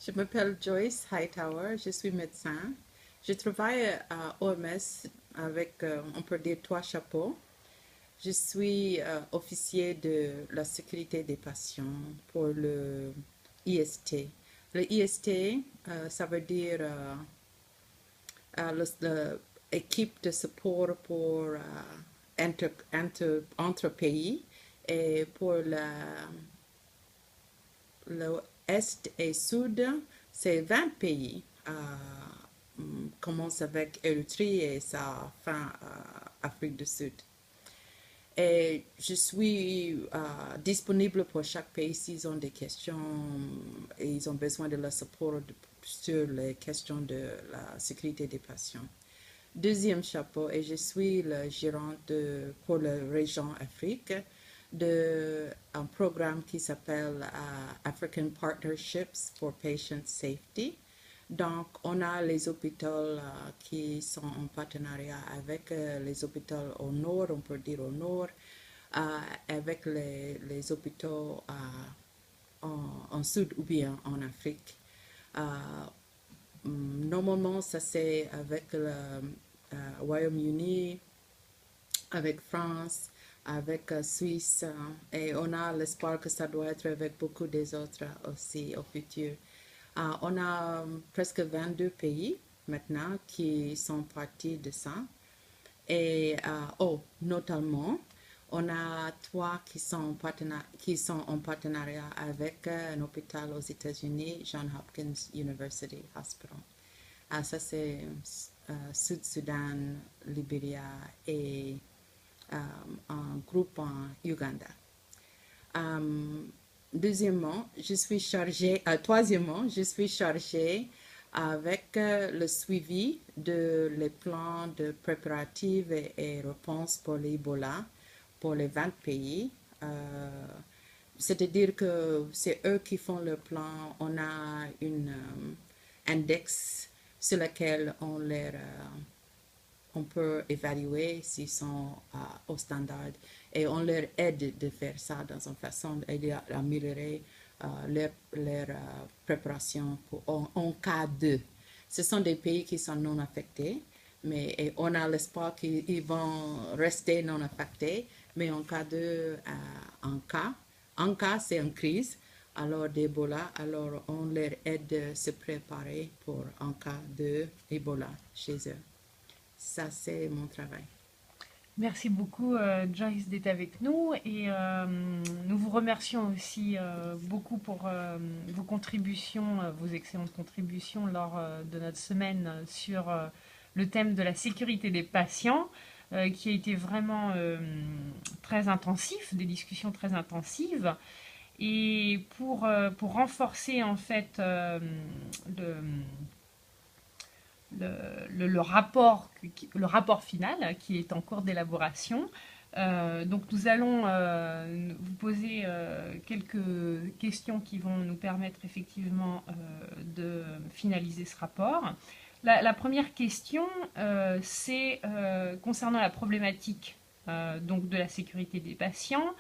Je m'appelle Joyce Hightower, je suis médecin. Je travaille à OMS avec, on peut dire, trois chapeaux. Je suis officier de la sécurité des patients pour le IST. Le IST, ça veut dire l'équipe de support pour entre pays et pour le Est et Sud, c'est 20 pays. Commence avec Érythrée et ça fin Afrique du Sud. Et je suis disponible pour chaque pays s'ils ont des questions et ils ont besoin de la support sur les questions de la sécurité des patients. Deuxième chapeau, et je suis le gérant pour la région Afrique d'un programme qui s'appelle African Partnerships for Patient Safety. Donc, on a les hôpitaux qui sont en partenariat avec les hôpitaux au nord, on peut dire au nord, avec les hôpitaux en sud ou bien en Afrique. Normalement, ça c'est avec le Royaume-Uni, avec France, avec Suisse, et on a l'espoir que ça doit être avec beaucoup des autres aussi au futur. On a presque 22 pays maintenant qui sont partis de ça. Et notamment, on a trois qui sont en partenariat avec un hôpital aux États-Unis, Johns Hopkins University Hospital. Ça, c'est Sud-Soudan, Libéria et un groupe en Uganda. Troisièmement, je suis chargée avec le suivi les plans de préparatifs et réponses pour l'Ebola pour les 20 pays. C'est-à-dire que c'est eux qui font le plan. On a une index sur lequel on peut évaluer s'ils sont au standard et on leur aide de faire ça dans une façon d'améliorer leur préparation en cas de. Ce sont des pays qui sont non affectés, mais on a l'espoir qu'ils vont rester non affectés, mais en cas en cas c'est une crise, alors d'Ebola, alors on leur aide de se préparer pour un cas d'Ebola chez eux. Ça, c'est mon travail. Merci beaucoup, Joyce, d'être avec nous et nous vous remercions aussi beaucoup pour vos contributions, vos excellentes contributions lors de notre semaine sur le thème de la sécurité des patients, qui a été vraiment très intensif, des discussions très intensives. Et pour renforcer en fait le rapport final qui est en cours d'élaboration. Donc nous allons vous poser quelques questions qui vont nous permettre effectivement de finaliser ce rapport. La première question, c'est concernant la problématique donc de la sécurité des patients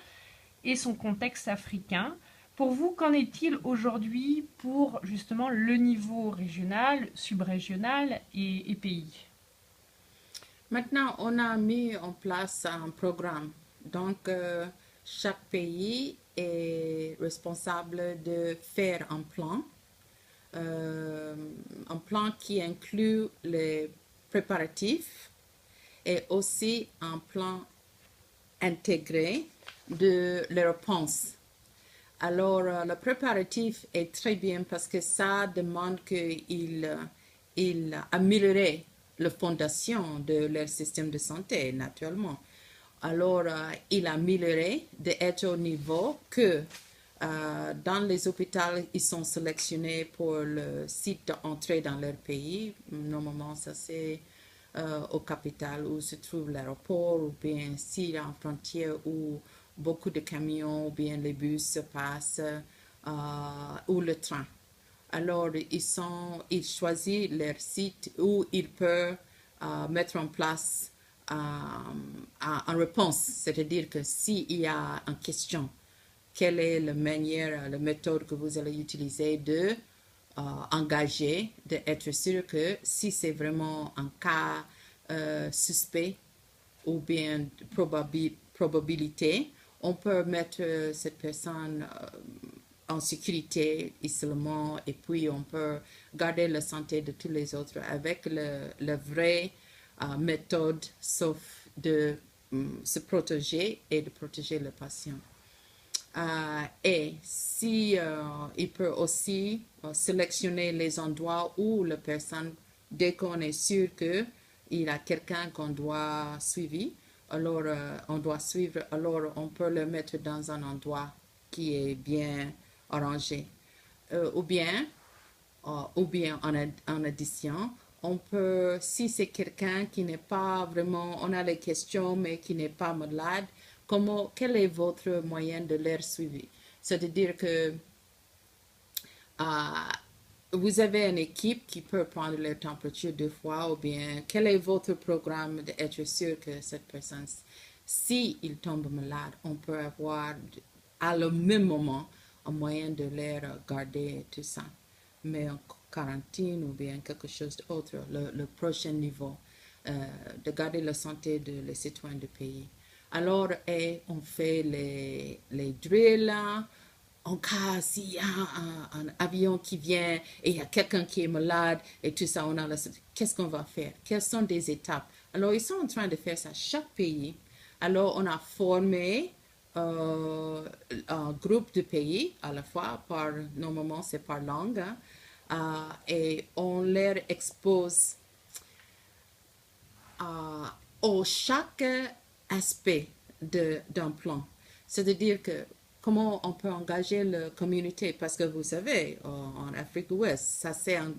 et son contexte africain. Pour vous, qu'en est-il aujourd'hui pour justement le niveau régional, subrégional et pays? Maintenant, on a mis en place un programme. Donc, chaque pays est responsable de faire un plan qui inclut les préparatifs et aussi un plan intégré de les réponses. Alors, le préparatif est très bien parce que ça demande qu'il améliore la fondation de leur système de santé, naturellement. Alors, il a amélioré d'être au niveau que dans les hôpitaux, ils sont sélectionnés pour le site d'entrée dans leur pays. Normalement, ça c'est au capital où se trouve l'aéroport ou bien s'il y a une frontière où beaucoup de camions ou bien les bus passent ou le train. Alors, ils choisissent leur site où ils peuvent mettre en place en réponse. C'est-à-dire que s'il y a une question, quelle est la méthode que vous allez utiliser de engagé d'être sûr que si c'est vraiment un cas suspect ou bien probabilité, on peut mettre cette personne en sécurité, isolement, et puis on peut garder la santé de tous les autres avec la vraie méthode, sauf de se protéger et de protéger le patient. Et si il peut aussi sélectionner les endroits où la personne, dès qu'on est sûr que il a quelqu'un qu'on doit suivre, alors on doit suivre, alors on peut le mettre dans un endroit qui est bien arrangé. Ou bien en addition, on peut, si c'est quelqu'un qui n'est pas vraiment, on a les questions mais qui n'est pas malade, quel est votre moyen de leur suivi? C'est-à-dire que vous avez une équipe qui peut prendre leur température 2 fois, ou bien quel est votre programme d'être sûr que cette personne, si il tombe malade, on peut avoir à le même moment un moyen de leur garder tout ça, mais en quarantaine ou bien quelque chose d'autre, le prochain niveau, de garder la santé des citoyens du pays. Alors, on fait les drills, en cas s'il y a un avion qui vient et il y a quelqu'un qui est malade et tout ça, qu'est-ce qu'on va faire? Quelles sont des étapes? Alors, ils sont en train de faire ça chaque pays. Alors, on a formé un groupe de pays à la fois, normalement c'est par langue, et on leur expose chaque aspect d'un plan. C'est-à-dire que comment on peut engager la communauté, parce que vous savez, en Afrique de l'Ouest, ça c'est un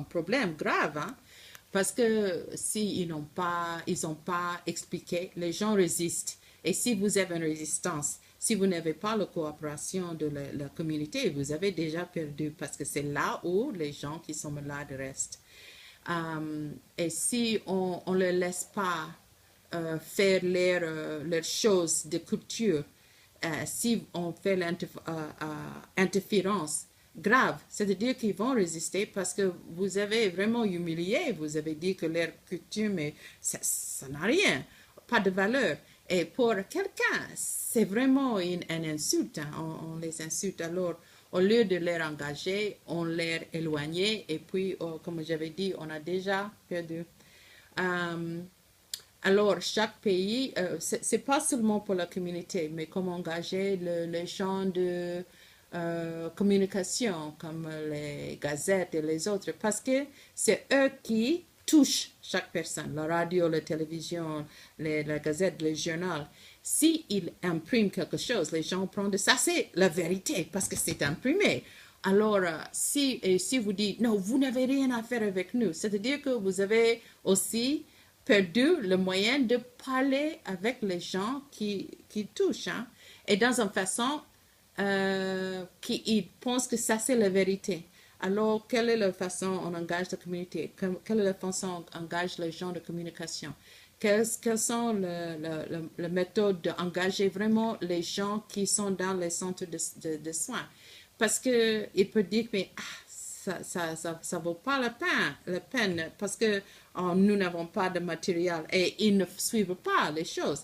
problème grave, hein? Parce que s'ils n'ont pas expliqué, les gens résistent. Et si vous avez une résistance, si vous n'avez pas la coopération de la communauté, vous avez déjà perdu, parce que c'est là où les gens qui sont malades restent. Et si on ne les laisse pas faire leurs choses de culture, si on fait l'interférence grave, c'est-à-dire qu'ils vont résister parce que vous avez vraiment humilié, vous avez dit que leur coutume, ça n'a rien, pas de valeur. Et pour quelqu'un, c'est vraiment une insulte, hein. On les insulte. Alors, au lieu de les engager, on les éloigne et puis, comme j'avais dit, on a déjà perdu. Alors, chaque pays, c'est pas seulement pour la communauté, mais comme engager les gens de communication, comme les gazettes et les autres, parce que c'est eux qui touchent chaque personne, la radio, la télévision, la gazette, le journal. S'ils impriment quelque chose, les gens prennent ça, c'est la vérité, parce que c'est imprimé. Alors, si vous dites, non, vous n'avez rien à faire avec nous, c'est-à-dire que vous avez aussi perdu le moyen de parler avec les gens qui touchent, hein, et dans une façon qu'ils pensent que ça c'est la vérité. Alors, quelle est la façon on engage la communauté? Quelle est la façon on engage les gens de communication? Quelles sont les méthodes d'engager vraiment les gens qui sont dans les centres de soins? Parce qu'il peut dire, mais ça vaut pas la peine parce que nous n'avons pas de matériel et ils ne suivent pas les choses.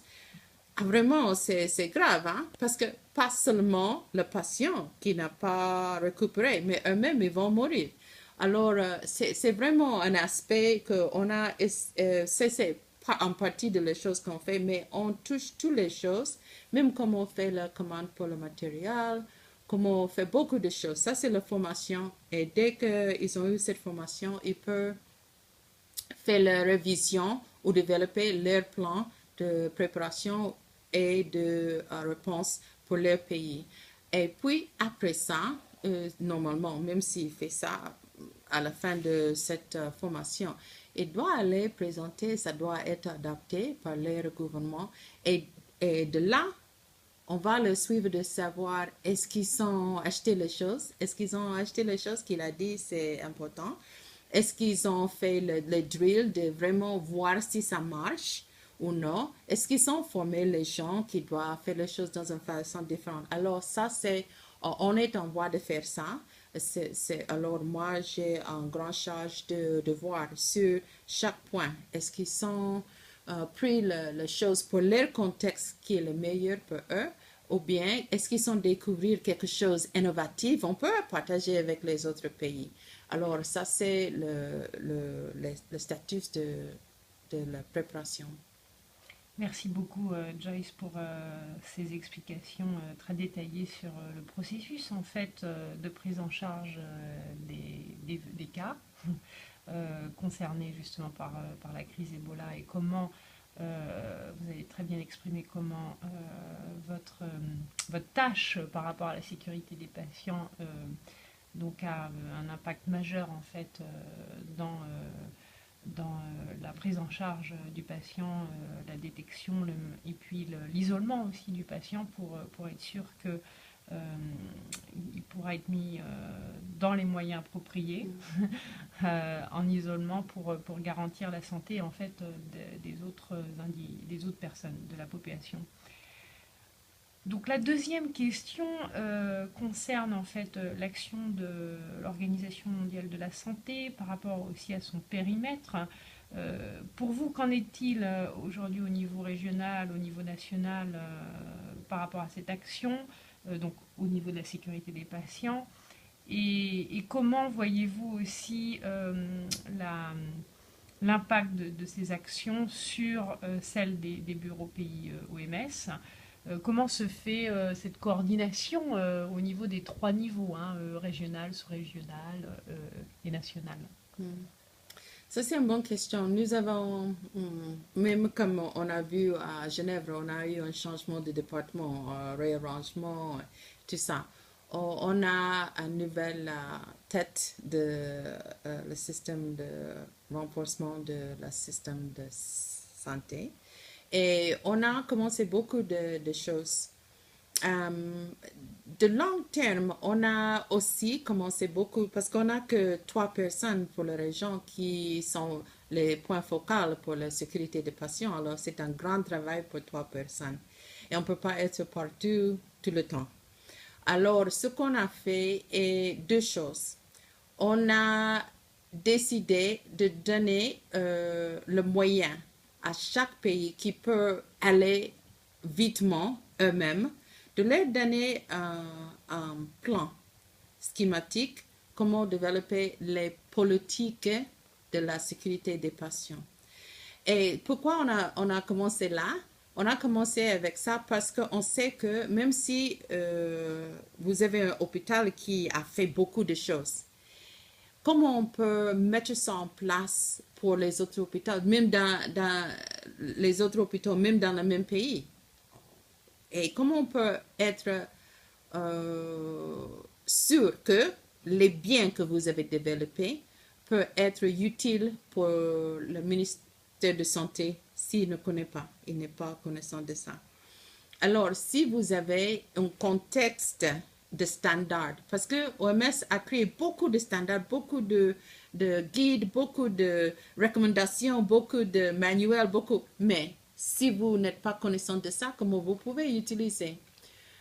Vraiment, c'est grave, hein? Parce que pas seulement le patient qui n'a pas récupéré, mais eux-mêmes, ils vont mourir. Alors, c'est vraiment un aspect qu'on a, c'est pas en partie de les choses qu'on fait, mais on touche toutes les choses, même comme on fait la commande pour le matériel, comme on fait beaucoup de choses. Ça, c'est la formation. Et dès qu'ils ont eu cette formation, ils peuvent faire la révision ou développer leur plan de préparation et de réponse pour leur pays. Et puis, après ça, normalement, même s'il fait ça à la fin de cette formation, il doit aller présenter, ça doit être adapté par leur gouvernement. Et de là, on va le suivre de savoir est-ce qu'ils ont acheté les choses, est-ce qu'ils ont acheté les choses qu'il a dit, c'est important. Est-ce qu'ils ont fait le drill de vraiment voir si ça marche ou non? Est-ce qu'ils ont formé les gens qui doivent faire les choses dans une façon différente? Alors ça, on est en voie de faire ça. Alors moi, j'ai en grande charge de voir sur chaque point, est-ce qu'ils sont pris la chose pour leur contexte qui est le meilleur pour eux, ou bien est-ce qu'ils sont découvrir quelque chose d'innovatif, on peut partager avec les autres pays. Alors ça, c'est le statut de la préparation. Merci beaucoup, Joyce, pour ces explications très détaillées sur le processus en fait de prise en charge des cas concernés justement par la crise Ebola et comment vous avez très bien exprimé comment votre tâche par rapport à la sécurité des patients donc a un impact majeur en fait dans la prise en charge du patient, la détection et puis l'isolement aussi du patient pour être sûr que il pourra être mis dans les moyens appropriés en isolement pour garantir la santé en fait des autres personnes de la population. Donc la deuxième question concerne en fait l'action de l'Organisation mondiale de la santé par rapport aussi à son périmètre. Pour vous, qu'en est-il aujourd'hui au niveau régional, au niveau national par rapport à cette action, donc au niveau de la sécurité des patients et comment voyez-vous aussi l'impact de ces actions sur celle des bureaux pays OMS. Comment se fait cette coordination au niveau des trois niveaux, hein, régional, sous-régional et national? Ça, c'est une bonne question. Nous avons, même comme on a vu à Genève, on a eu un changement de département, réarrangement, tout ça. On a une nouvelle tête de le système de renforcement de le système de santé. Et on a commencé beaucoup de choses. De long terme, on a aussi commencé beaucoup, parce qu'on n'a que 3 personnes pour la région qui sont les points focaux pour la sécurité des patients. Alors, c'est un grand travail pour 3 personnes. Et on ne peut pas être partout tout le temps. Alors, ce qu'on a fait est deux choses. On a décidé de donner le moyen à chaque pays qui peut aller vitement eux-mêmes, de leur donner un plan schématique, comment développer les politiques de la sécurité des patients. Et pourquoi on a commencé là? On a commencé avec ça parce qu'on sait que même si vous avez un hôpital qui a fait beaucoup de choses, comment on peut mettre ça en place pour les autres hôpitaux, même dans les autres hôpitaux, même dans le même pays? Et comment on peut être sûr que les biens que vous avez développés peuvent être utiles pour le ministère de Santé s'il ne connaît pas, il n'est pas connaissant de ça. Alors, si vous avez un contexte de standards, parce que OMS a créé beaucoup de standards, beaucoup de guides, beaucoup de recommandations, beaucoup de manuels, mais si vous n'êtes pas connaissant de ça, comment vous pouvez utiliser?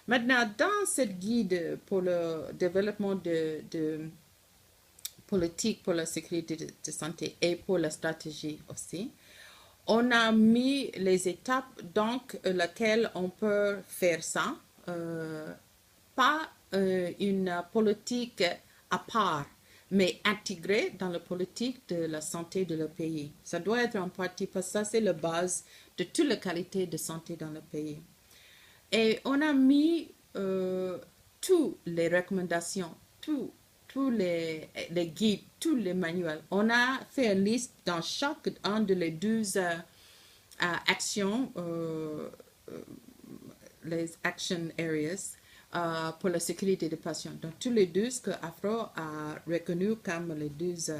Maintenant, dans cette guide pour le développement de politique pour la sécurité de santé et pour la stratégie aussi, on a mis les étapes donc lesquelles on peut faire ça, pas une politique à part, mais intégrée dans la politique de la santé de le pays. Ça doit être en partie parce que ça c'est la base de toute la qualité de santé dans le pays. Et on a mis toutes les recommandations, tous les guides, tous les manuels. On a fait une liste dans chaque un de les 12 actions, les action areas pour la sécurité des patients. Donc, tous les 12 que AFRO a reconnu comme les 12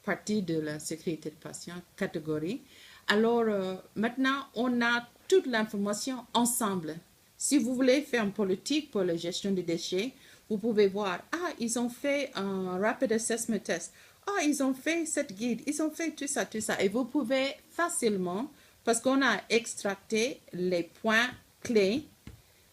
parties de la sécurité des patients, catégories. Alors, maintenant, on a toute l'information ensemble. Si vous voulez faire une politique pour la gestion des déchets, vous pouvez voir, ils ont fait un Rapid Assessment Test. Ils ont fait cette guide, ils ont fait tout ça. Et vous pouvez facilement, parce qu'on a extracté les points clés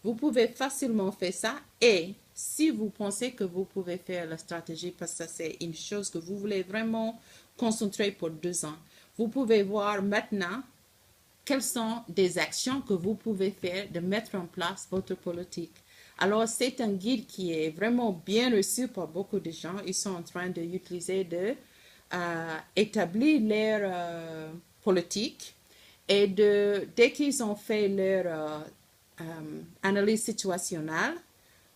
Vous pouvez facilement faire ça et si vous pensez que vous pouvez faire la stratégie parce que c'est une chose que vous voulez vraiment concentrer pour 2 ans, vous pouvez voir maintenant quelles sont des actions que vous pouvez faire de mettre en place votre politique. Alors, c'est un guide qui est vraiment bien reçu par beaucoup de gens. Ils sont en train de l'utiliser de établir leur politique et dès qu'ils ont fait leur analyse situationnelle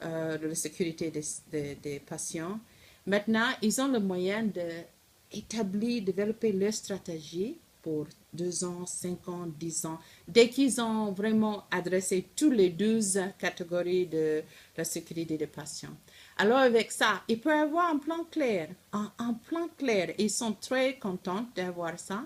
de la sécurité des patients, maintenant, ils ont le moyen d'établir, développer leur stratégie pour 2 ans, 5 ans, 10 ans, dès qu'ils ont vraiment adressé toutes les 12 catégories de la sécurité des patients. Alors avec ça, ils peuvent avoir un plan clair, un plan clair. Ils sont très contents d'avoir ça.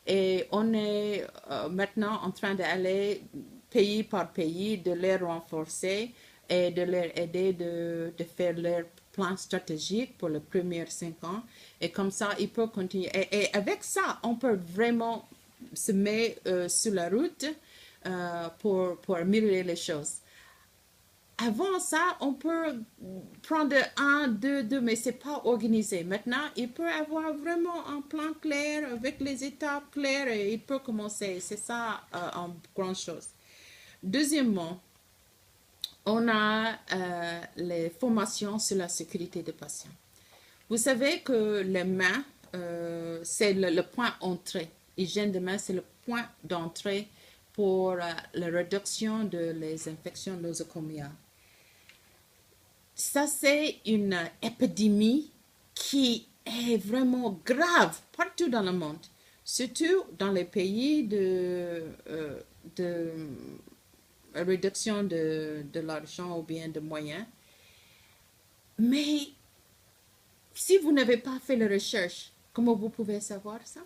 Et on est maintenant en train d'aller pays par pays, de les renforcer et de leur aider de faire leur plan stratégique pour les premiers 5 ans. Et comme ça, ils peuvent continuer. Et avec ça, on peut vraiment se mettre sur la route pour améliorer les choses. Avant ça, on peut prendre un, deux, mais c'est pas organisé. Maintenant, il peut avoir vraiment un plan clair avec les étapes claires et il peut commencer. C'est ça une grande chose. Deuxièmement, on a les formations sur la sécurité des patients. Vous savez que les mains, c'est le point d'entrée. L'hygiène des mains, c'est le point d'entrée pour la réduction de les infections nosocomiales. Ça, c'est une épidémie qui est vraiment grave partout dans le monde, surtout dans les pays de réduction de l'argent ou bien de moyens. Mais si vous n'avez pas fait la recherche, comment vous pouvez savoir ça?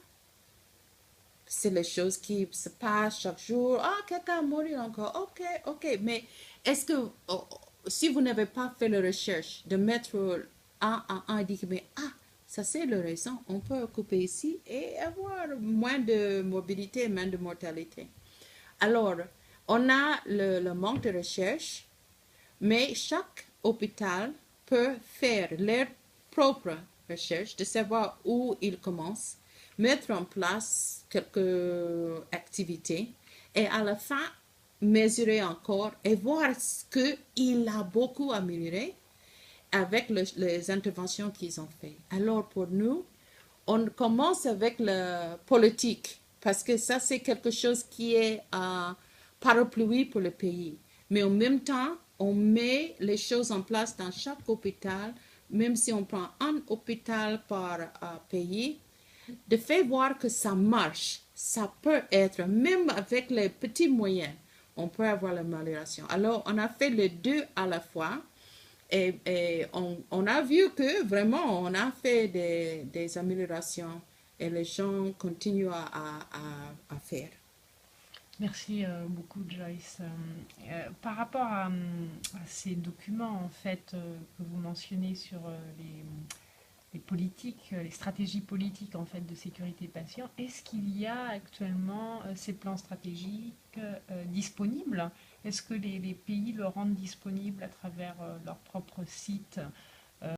C'est les choses qui se passent chaque jour. Ah, quelqu'un est mort encore. Ok. Mais est-ce que si vous n'avez pas fait la recherche de mettre un à un et dire, mais ça c'est la raison, on peut couper ici et avoir moins de mobilité, moins de mortalité. Alors, on a le manque de recherche, mais chaque hôpital peut faire leur propre recherche, de savoir où il commence, mettre en place quelques activités et à la fin mesurer encore et voir ce qu'il a beaucoup amélioré avec les interventions qu'ils ont fait. Alors pour nous, on commence avec la politique parce que ça c'est quelque chose qui est parapluie pour le pays. Mais en même temps, on met les choses en place dans chaque hôpital, même si on prend un hôpital par pays, de faire voir que ça marche. Ça peut être, même avec les petits moyens, on peut avoir l'amélioration. Alors, on a fait les deux à la fois et on a vu que vraiment, on a fait des améliorations et les gens continuent à faire. Merci beaucoup, Joyce. Par rapport à ces documents, en fait, que vous mentionnez sur les politiques, les stratégies politiques en fait de sécurité patient, est-ce qu'il y a actuellement ces plans stratégiques disponibles? Est-ce que les pays le rendent disponible à travers leur propre site